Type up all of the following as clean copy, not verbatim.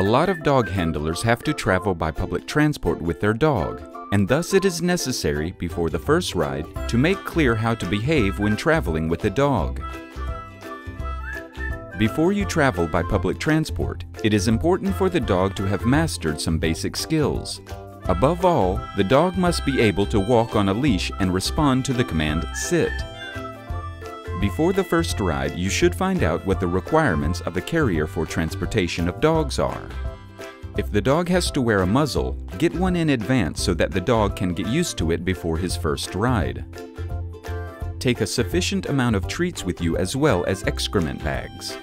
lot of dog handlers have to travel by public transport with their dog, and thus it is necessary, before the first ride, to make clear how to behave when traveling with a dog. Before you travel by public transport, it is important for the dog to have mastered some basic skills. Above all, the dog must be able to walk on a leash and respond to the command, "sit." Before the first ride, you should find out what the requirements of a carrier for transportation of dogs are. If the dog has to wear a muzzle, get one in advance so that the dog can get used to it before his first ride. Take a sufficient amount of treats with you as well as excrement bags.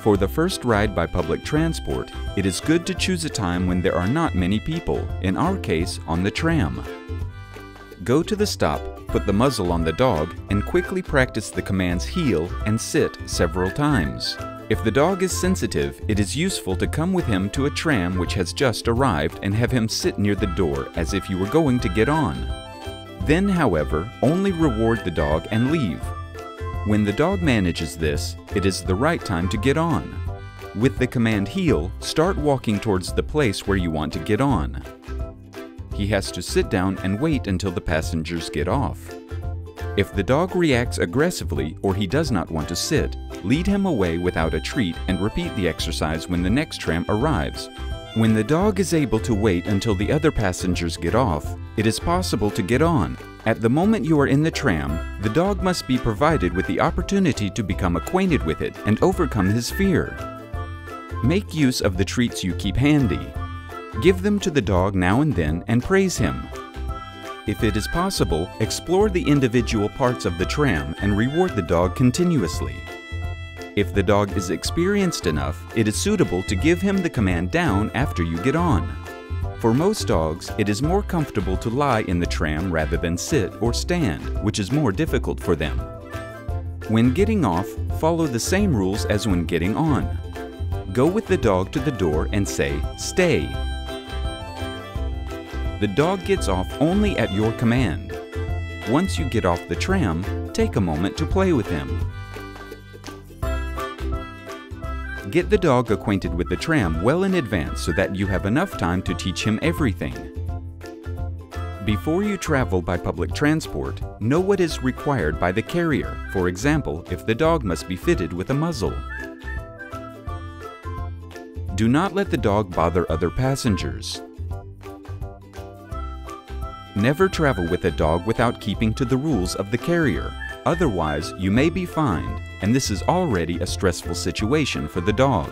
For the first ride by public transport, it is good to choose a time when there are not many people, in our case, on the tram. Go to the stop, put the muzzle on the dog, and quickly practice the commands heel and sit several times. If the dog is sensitive, it is useful to come with him to a tram which has just arrived and have him sit near the door as if you were going to get on. Then, however, only reward the dog and leave. When the dog manages this, it is the right time to get on. With the command heel, start walking towards the place where you want to get on. He has to sit down and wait until the passengers get off. If the dog reacts aggressively or he does not want to sit, lead him away without a treat and repeat the exercise when the next tram arrives. When the dog is able to wait until the other passengers get off, it is possible to get on. At the moment you are in the tram, the dog must be provided with the opportunity to become acquainted with it and overcome his fear. Make use of the treats you keep handy. Give them to the dog now and then and praise him. If it is possible, explore the individual parts of the tram and reward the dog continuously. If the dog is experienced enough, it is suitable to give him the command down after you get on. For most dogs, it is more comfortable to lie in the tram rather than sit or stand, which is more difficult for them. When getting off, follow the same rules as when getting on. Go with the dog to the door and say, "Stay." The dog gets off only at your command. Once you get off the tram, take a moment to play with him. Get the dog acquainted with the tram well in advance so that you have enough time to teach him everything. Before you travel by public transport, know what is required by the carrier, for example, if the dog must be fitted with a muzzle. Do not let the dog bother other passengers. Never travel with a dog without keeping to the rules of the carrier. Otherwise, you may be fined, and this is already a stressful situation for the dog.